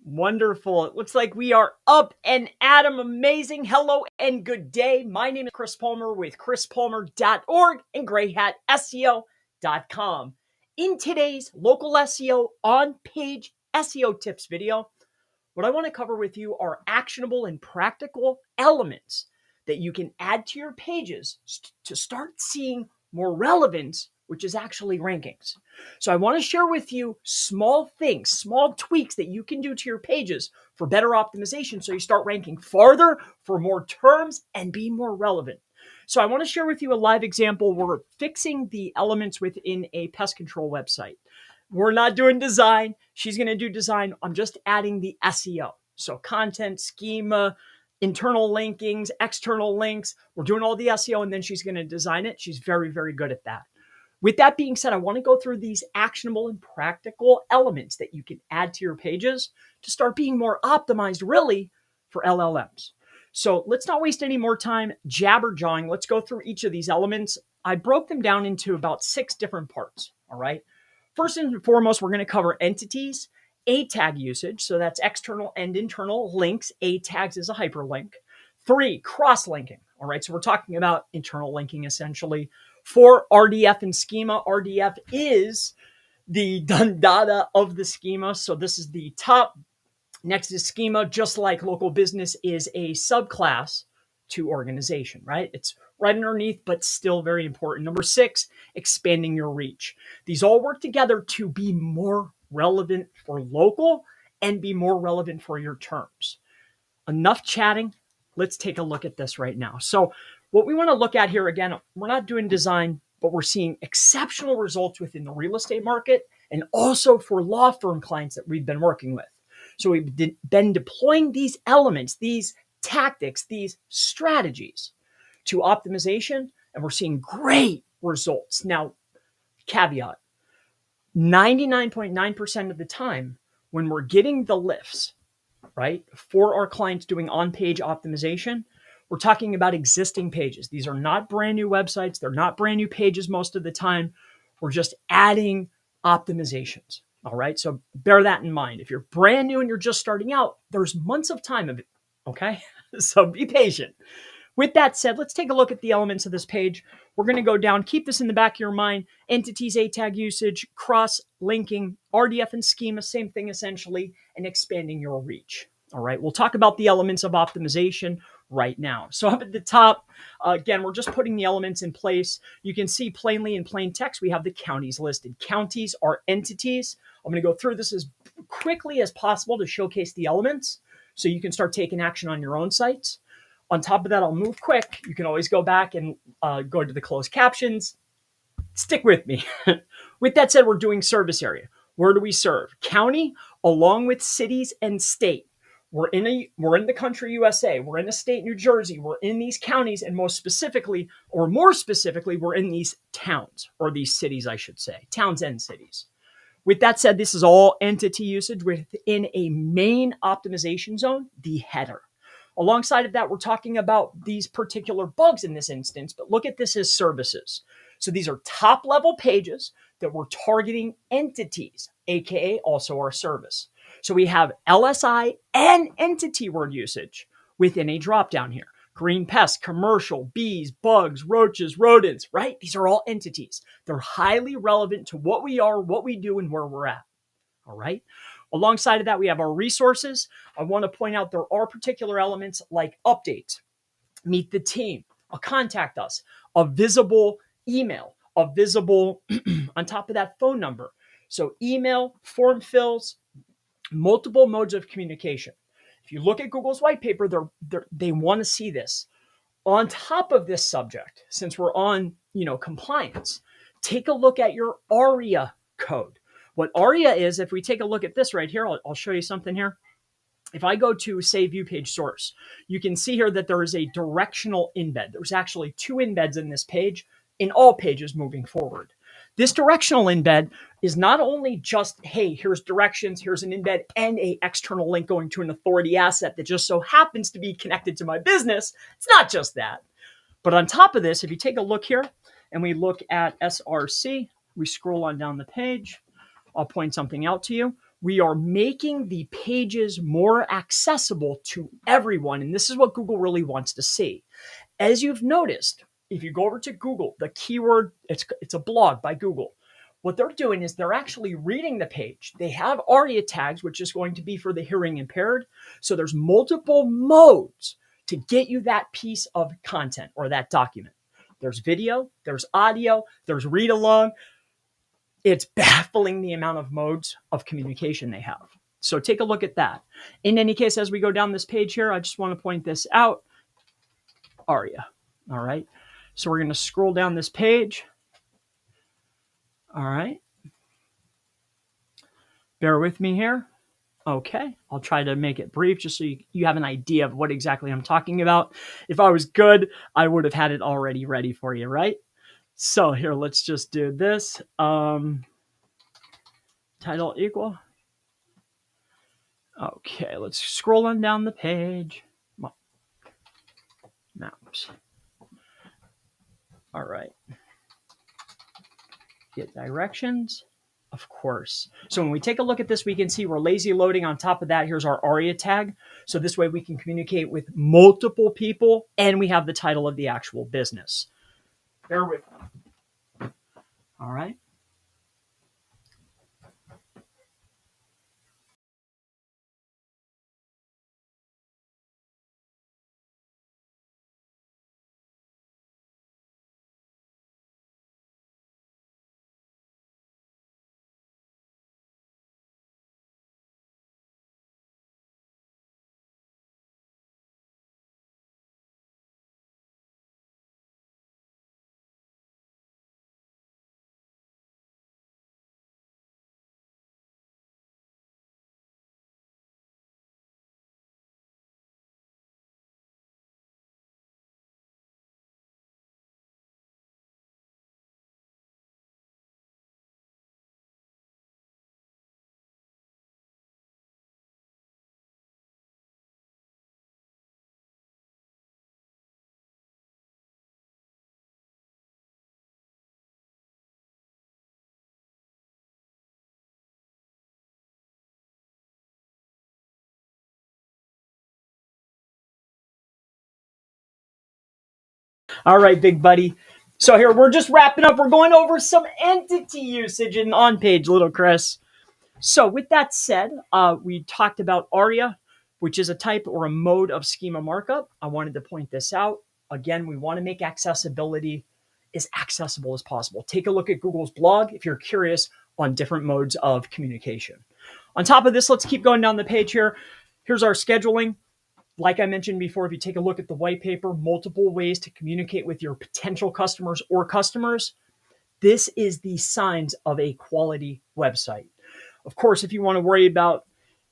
Wonderful. It looks like we are up and at 'em. Amazing. Hello and good day. My name is Chris Palmer with chrispalmer.org and greyhatseo.com. In today's local SEO on-page SEO tips video, what I want to cover with you are actionable and practical elements that you can add to your pages to start seeing more relevance, which is actually rankings. So I want to share with you small things, small tweaks that you can do to your pages for better optimization so you start ranking farther for more terms and be more relevant. So I want to share with you a live example. We're fixing the elements within a pest control website. We're not doing design. She's going to do design. I'm just adding the SEO. So content, schema, internal linkings, external links. We're doing all the SEO, and then she's going to design it. She's very, very good at that. With that being said, I want to go through these actionable and practical elements that you can add to your pages to start being more optimized, really, for LLMs. So let's not waste any more time jabber-jawing. Let's go through each of these elements. I broke them down into about 6 different parts, all right? First and foremost, we're going to cover entities, A tag usage. So that's external and internal links. A tags is a hyperlink. 3, cross-linking. All right, so we're talking about internal linking essentially. 4, RDF and schema. RDF is the data of the schema. So this is the top. Next is schema, just like local business is a subclass to organization, right? It's right underneath, but still very important. Number 6, expanding your reach. These all work together to be more relevant for local and be more relevant for your terms. Enough chatting. Let's take a look at this right now. So what we want to look at here, again, we're not doing design, but we're seeing exceptional results within the real estate market and also for law firm clients that we've been working with. So we've been deploying these elements, these tactics, these strategies to optimization, and we're seeing great results. Now, caveat, 99.9% of the time when we're getting the lifts, right, for our clients doing on-page optimization, we're talking about existing pages. These are not brand new websites. They're not brand new pages most of the time. We're just adding optimizations. All right, so bear that in mind. If you're brand new and you're just starting out, there's months of time of it, okay? So be patient. With that said, let's take a look at the elements of this page. We're going to go down, keep this in the back of your mind. Entities, A tag usage, cross-linking, RDF and schema, same thing essentially, and expanding your reach. All right, we'll talk about the elements of optimization right now. So up at the top, again, we're just putting the elements in place. You can see plainly in plain text, we have the counties listed. Counties are entities. I'm going to go through this as quickly as possible to showcase the elements so you can start taking action on your own sites. On top of that, I'll move quick. You can always go back and go to the closed captions. Stick with me. With that said, we're doing service area. Where do we serve? County, along with cities and state. We're in the country USA. We're in the state New Jersey. We're in these counties, and most specifically, or more specifically, we're in these towns, or these cities, I should say, towns and cities. With that said, this is all entity usage within a main optimization zone, the header. Alongside of that, we're talking about these particular bugs in this instance, but look at this as services. So these are top level pages that we're targeting entities, aka also our service. So we have LSI and entity word usage within a dropdown here. Green pest, commercial, bees, bugs, roaches, rodents, right? These are all entities. They're highly relevant to what we are, what we do, and where we're at. All right. Alongside of that, we have our resources. I want to point out there are particular elements like updates, meet the team, a contact us, a visible email, a visible, on top of that, phone number. So email, form fills, multiple modes of communication. If you look at Google's white paper, they want to see this. On top of this subject, since we're on, compliance, take a look at your ARIA code. What ARIA is, if we take a look at this right here, I'll show you something here. If I go to, say, view page source, you can see here that there is a directional embed. There's actually 2 embeds in this page, in all pages moving forward. This directional embed is not only just, hey, here's directions, here's an embed, and an external link going to an authority asset that just so happens to be connected to my business. It's not just that. But on top of this, if you take a look here and we look at SRC, we scroll on down the page, I'll point something out to you. We are making the pages more accessible to everyone. And this is what Google really wants to see. As you've noticed, if you go over to Google, the keyword, it's a blog by Google. What they're doing is they're actually reading the page. They have ARIA tags, which is going to be for the hearing impaired. So there's multiple modes to get you that piece of content or that document. There's video, there's audio, there's read along. It's baffling the amount of modes of communication they have. So take a look at that. In any case, as we go down this page here, I just want to point this out. ARIA. All right. So we're going to scroll down this page. All right. Bear with me here. Okay. I'll try to make it brief just so you have an idea of what exactly I'm talking about. If I was good, I would have had it already ready for you, right? So here, let's just do this. Title equal. Okay, let's scroll on down the page. Maps. All right. Get directions, of course. So when we take a look at this, we can see we're lazy loading. On top of that, here's our ARIA tag. So this way we can communicate with multiple people, and we have the title of the actual business. Bear with me. All right. All right, big buddy. So here, we're just wrapping up. We're going over some entity usage in on-page, little Chris. So with that said, we talked about ARIA, which is a type or a mode of schema markup. I wanted to point this out. Again, we want to make accessibility as accessible as possible. Take a look at Google's blog if you're curious on different modes of communication. On top of this, let's keep going down the page here. Here's our scheduling. Like I mentioned before, if you take a look at the white paper, multiple ways to communicate with your potential customers or customers. This is the signs of a quality website. Of course, if you want to worry about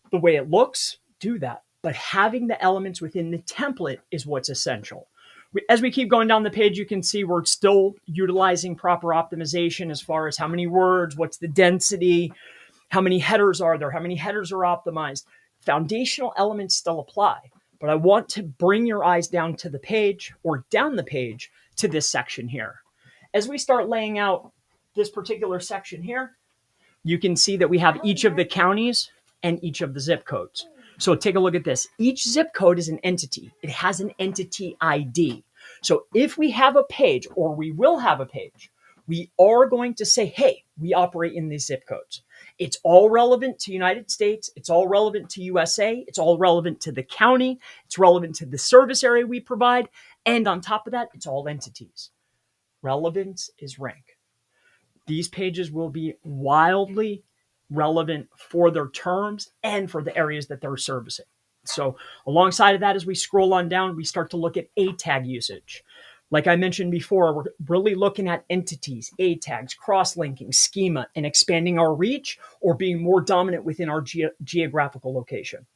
the way it looks, do that. But having the elements within the template is what's essential. As we keep going down the page, you can see we're still utilizing proper optimization as far as how many words, what's the density, how many headers are there, how many headers are optimized. Foundational elements still apply. But I want to bring your eyes down to the page or down the page to this section here. As we start laying out this particular section here, you can see that we have each of the counties and each of the zip codes. So take a look at this. Each zip code is an entity. It has an entity ID. So if we have a page, or we will have a page, we are going to say, hey, we operate in these zip codes. It's all relevant to United States. It's all relevant to USA. It's all relevant to the county. It's relevant to the service area we provide. And on top of that, it's all entities. Relevance is rank. These pages will be wildly relevant for their terms and for the areas that they're servicing. So alongside of that, as we scroll on down, we start to look at A tag usage. Like I mentioned before, we're really looking at entities, A tags, cross-linking, schema, and expanding our reach or being more dominant within our geographical location.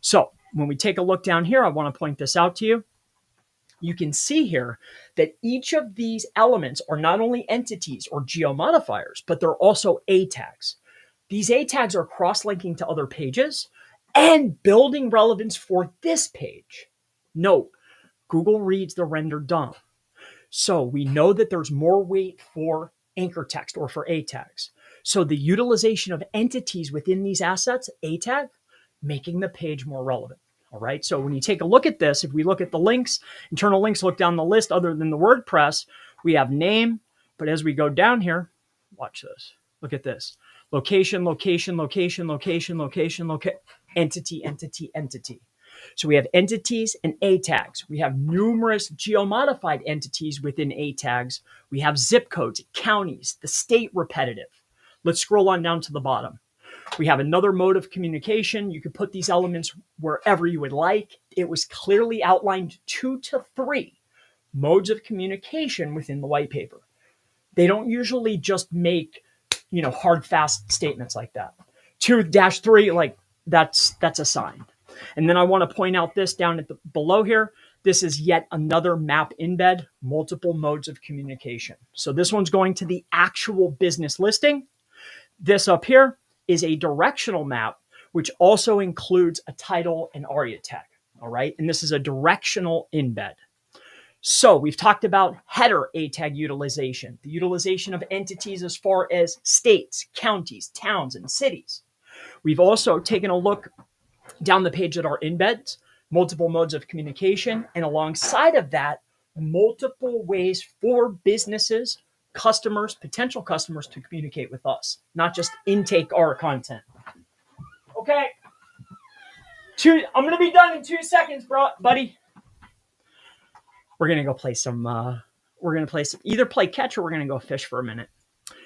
So when we take a look down here, I want to point this out to you. You can see here that each of these elements are not only entities or geomodifiers, but they're also A tags. These A tags are cross-linking to other pages and building relevance for this page. Note, Google reads the rendered DOM. So we know that there's more weight for anchor text or for A tags. So the utilization of entities within these assets, A tag, making the page more relevant. All right. So when you take a look at this, if we look at the links, internal links, look down the list other than the WordPress, we have name. But as we go down here, watch this. Look at this. Location, location, location, location, location, entity, entity, entity. So we have entities and A tags. We have numerous geomodified entities within A tags. We have zip codes, counties, the state repetitive. Let's scroll on down to the bottom. We have another mode of communication. You could put these elements wherever you would like. It was clearly outlined 2 to 3 modes of communication within the white paper. They don't usually just make, hard, fast statements like that. 2-3, like that's a sign. And then I want to point out this down at the below here. This is yet another map embed, multiple modes of communication. So this one's going to the actual business listing. This up here is a directional map, which also includes a title and ARIA tag. All right. And this is a directional embed. So we've talked about header A tag utilization, the utilization of entities as far as states, counties, towns, and cities. We've also taken a look down the page at our embeds, multiple modes of communication, and alongside of that, multiple ways for businesses, customers, potential customers to communicate with us, not just intake our content. Okay. I'm going to be done in 2 seconds, buddy. We're going to go play some, either play catch or we're going to go fish for a minute.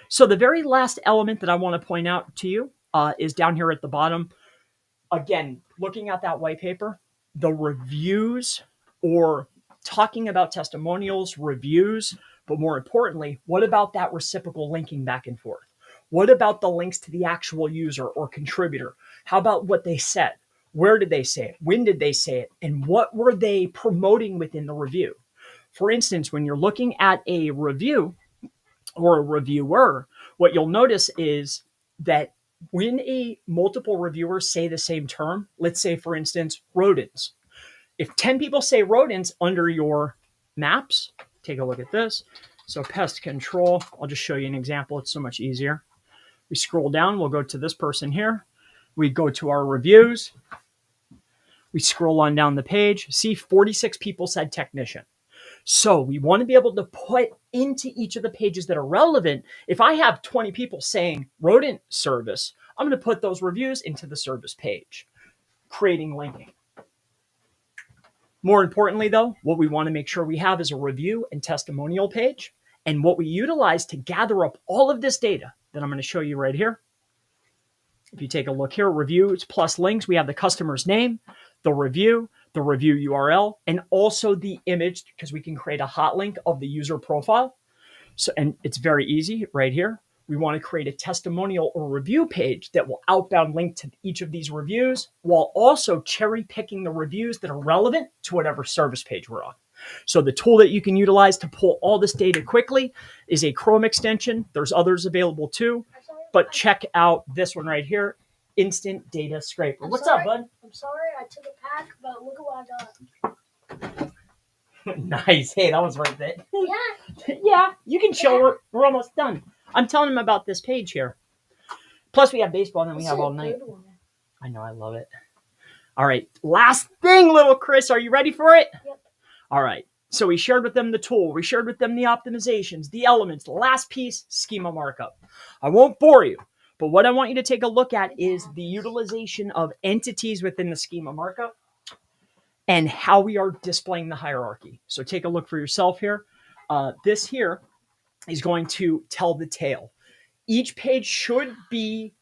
So the very last element that I want to point out to you is down here at the bottom. Again, looking at that white paper, the reviews, or talking about testimonials, reviews, but more importantly, what about that reciprocal linking back and forth? What about the links to the actual user or contributor? How about what they said? Where did they say it? When did they say it? And what were they promoting within the review? For instance, when you're looking at a review or a reviewer, what you'll notice is that when multiple reviewers say the same term, let's say, for instance, rodents. If 10 people say rodents under your maps, take a look at this. So pest control, I'll just show you an example. It's so much easier. We scroll down, we'll go to this person here. We go to our reviews. We scroll on down the page. See, 46 people said technician. So we want to be able to put into each of the pages that are relevant. If I have 20 people saying rodent service, I'm going to put those reviews into the service page, creating linking. More importantly, though, what we want to make sure we have is a review and testimonial page. And what we utilize to gather up all of this data that I'm going to show you right here. If you take a look here, reviews plus links, we have the customer's name, the review URL, and also the image, because we can create a hot link of the user profile. So, and it's very easy right here. We want to create a testimonial or review page that will outbound link to each of these reviews, while also cherry picking the reviews that are relevant to whatever service page we're on. So the tool that you can utilize to pull all this data quickly is a Chrome extension. There's others available too, but check out this one right here, Instant Data Scraper. What's up, bud? I'm sorry I took a pack, but look at what I got. Nice. Hey, that was worth it. Yeah. Yeah, you can chill. We're almost done. I'm telling him about this page here. Plus, we have baseball, and then we have all night. I know, I love it. All right, last thing, little Chris. Are you ready for it? Yep. All right. So we shared with them the tool. We shared with them the optimizations, the elements. The last piece, schema markup. I won't bore you, but what I want you to take a look at is the utilization of entities within the schema markup and how we are displaying the hierarchy. So take a look for yourself here. This here is going to tell the tale. Each page should be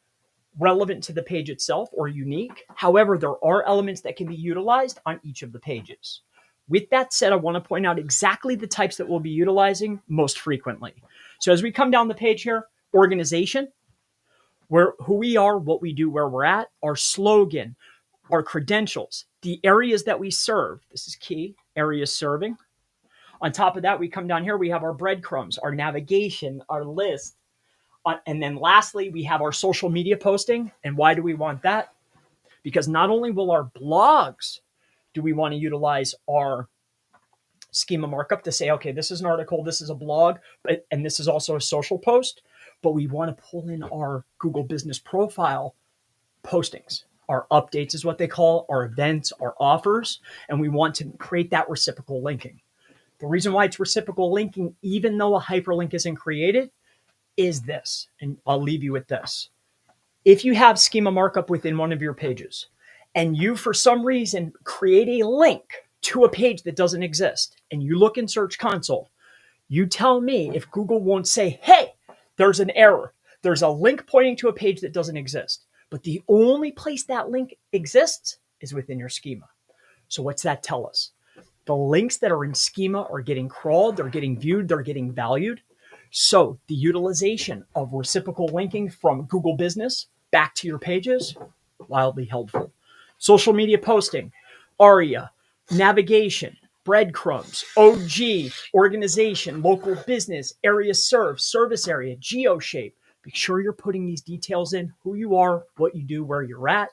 relevant to the page itself or unique. However, there are elements that can be utilized on each of the pages. With that said, I want to point out exactly the types that we'll be utilizing most frequently. So as we come down the page here, organization, who we are, what we do, where we're at, our slogan, our credentials, the areas that we serve. This is key, areas serving. On top of that, we come down here, we have our breadcrumbs, our navigation, our list. And then lastly, we have our social media posting. And why do we want that? Because not only will our blogs, do we want to utilize our schema markup to say, okay, this is an article, this is a blog, and this is also a social post. but we want to pull in our Google Business Profile postings. Our updates is what they call our events, our offers, and we want to create that reciprocal linking. The reason why it's reciprocal linking, even though a hyperlink isn't created, is this, and I'll leave you with this. If you have schema markup within one of your pages, and you, for some reason, create a link to a page that doesn't exist, and you look in Search Console, you tell me if Google won't say, hey, there's an error. There's a link pointing to a page that doesn't exist. But the only place that link exists is within your schema. So what's that tell us? The links that are in schema are getting crawled, they're getting viewed, they're getting valued. So the utilization of reciprocal linking from Google Business back to your pages, wildly helpful. Social media posting, ARIA, navigation, breadcrumbs, OG, organization, local business, area served, service area, geoshape. Make sure you're putting these details in, who you are, what you do, where you're at.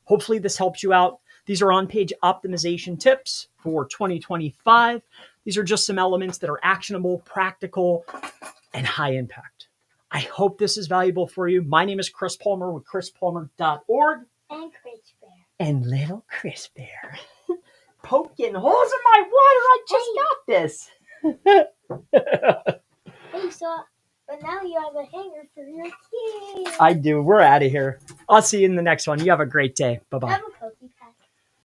Hopefully this helps you out. These are on-page optimization tips for 2025. These are just some elements that are actionable, practical, and high impact. I hope this is valuable for you. My name is Chris Palmer with chrispalmer.org. And Chris Bear. And little Chris Bear. Poking holes in my water. I just got this. Hey, so, but now you have a hanger for your key. I do. We're out of here. I'll see you in the next one. You have a great day. Bye-bye. Have a